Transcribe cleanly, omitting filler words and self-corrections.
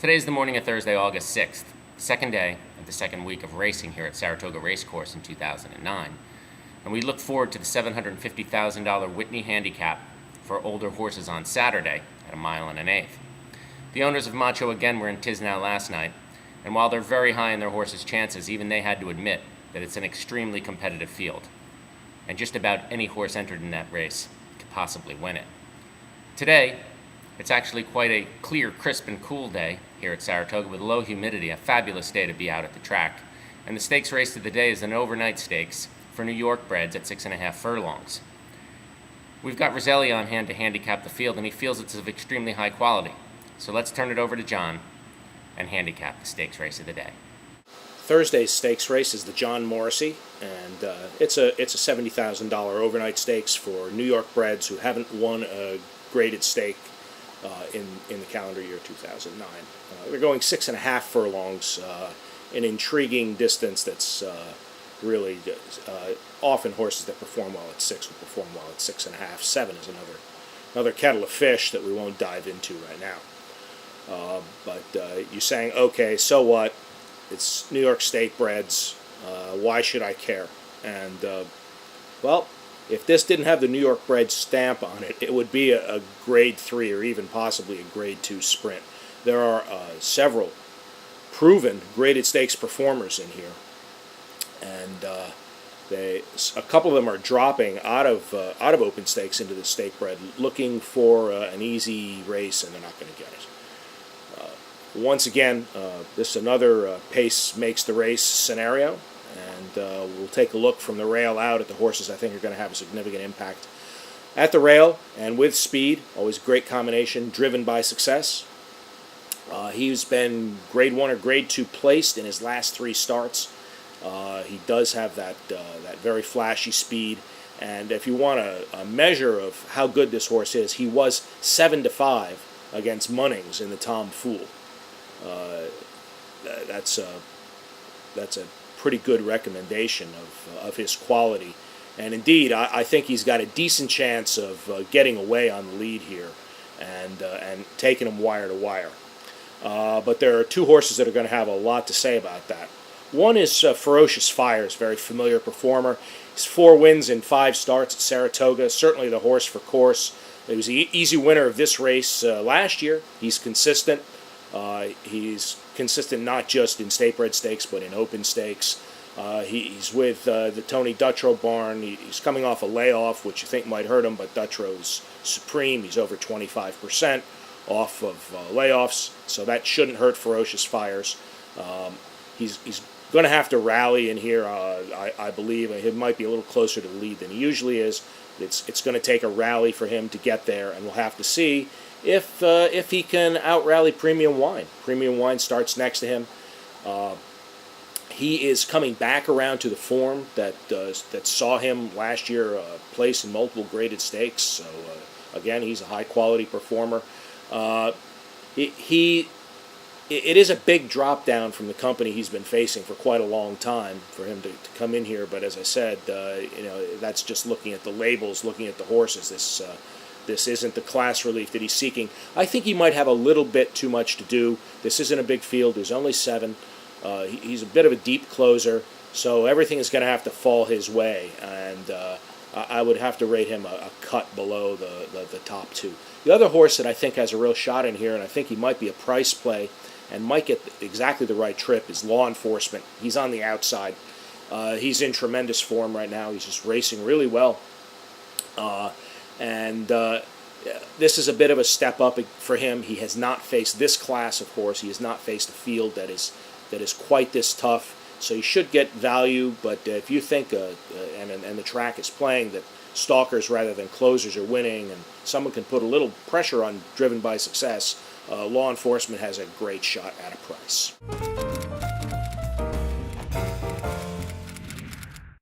Today is the morning of Thursday, August 6th, the second day of the second week of racing here at Saratoga Racecourse in 2009, and we look forward to the $750,000 Whitney Handicap for older horses on Saturday at 1 1/8 miles. The owners of Macho again were in Tisnow last night, and while they're very high in their horses' chances, even they had to admit that it's an extremely competitive field, and just about any horse entered in that race could possibly win it. Today, it's actually quite a clear, crisp, and cool day here at Saratoga with low humidity, a fabulous day to be out at the track. And the stakes race of the day is an overnight stakes for New York Breds at 6.5 furlongs. We've got Roselli on hand to handicap the field, and he feels it's of extremely high quality. So let's turn it over to John and handicap the stakes race of the day. Thursday's stakes race is the John Morrissey, and it's a $70,000 overnight stakes for New York Breds who haven't won a graded stake in the calendar year 2009. They're going 6.5 furlongs, an intriguing distance that's really often horses that perform well at 6 will perform well at 6.5. 7 is another kettle of fish that we won't dive into right now. But you're saying, okay, so what? It's New York State Breds. Why should I care? And well, if this didn't have the New York Bred stamp on it, it would be a grade 3 or even possibly a grade 2 sprint. There are several proven graded stakes performers in here, and a couple of them are dropping out of open stakes into the State Bred, looking for an easy race, and they're not going to get it. Once again, this is another pace makes the race scenario, and we'll take a look from the rail out at the horses I think are going to have a significant impact at the rail and with speed. Always a great combination, driven by success. He's been grade 1 or grade 2 placed in his last 3 starts. He does have that very flashy speed, and if you want a measure of how good this horse is, he was 7-5 against Munnings in the Tom Fool. That's a pretty good recommendation of his quality, and indeed I think he's got a decent chance of getting away on the lead here and taking him wire to wire. But there are 2 horses that are going to have a lot to say about that. One is Ferocious Fires, very familiar performer. He's 4 wins in 5 starts at Saratoga, certainly the horse for course. He was the easy winner of this race last year. He's consistent. He's consistent not just in State Bred stakes, but in open stakes. He's with the Tony Dutrow barn. He's coming off a layoff, which you think might hurt him, but Dutrow's supreme. He's over 25% off of layoffs, so that shouldn't hurt Ferocious Fires. He's going to have to rally in here, I believe. He might be a little closer to the lead than he usually is. It's going to take a rally for him to get there, and we'll have to see if he can out-rally Premium Wine. Premium Wine starts next to him. He is coming back around to the form that saw him last year place in multiple graded stakes. So, again, he's a high-quality performer. It is a big drop down from the company he's been facing for quite a long time for him to come in here. But as I said, that's just looking at the labels, looking at the horses. This isn't the class relief that he's seeking. I think he might have a little bit too much to do. This isn't a big field. There's only 7. He's a bit of a deep closer, so everything is going to have to fall his way. And I would have to rate him a cut below the top 2. The other horse that I think has a real shot in here, and I think he might be a price play and might get exactly the right trip, is Law Enforcement. He's on the outside. He's in tremendous form right now. He's just racing really well. And this is a bit of a step up for him. He has not faced this class of horse. He has not faced a field that is quite this tough. So he should get value. But if you think and the track is playing that stalkers rather than closers are winning, and someone can put a little pressure on driven by success, Law Enforcement has a great shot at a price.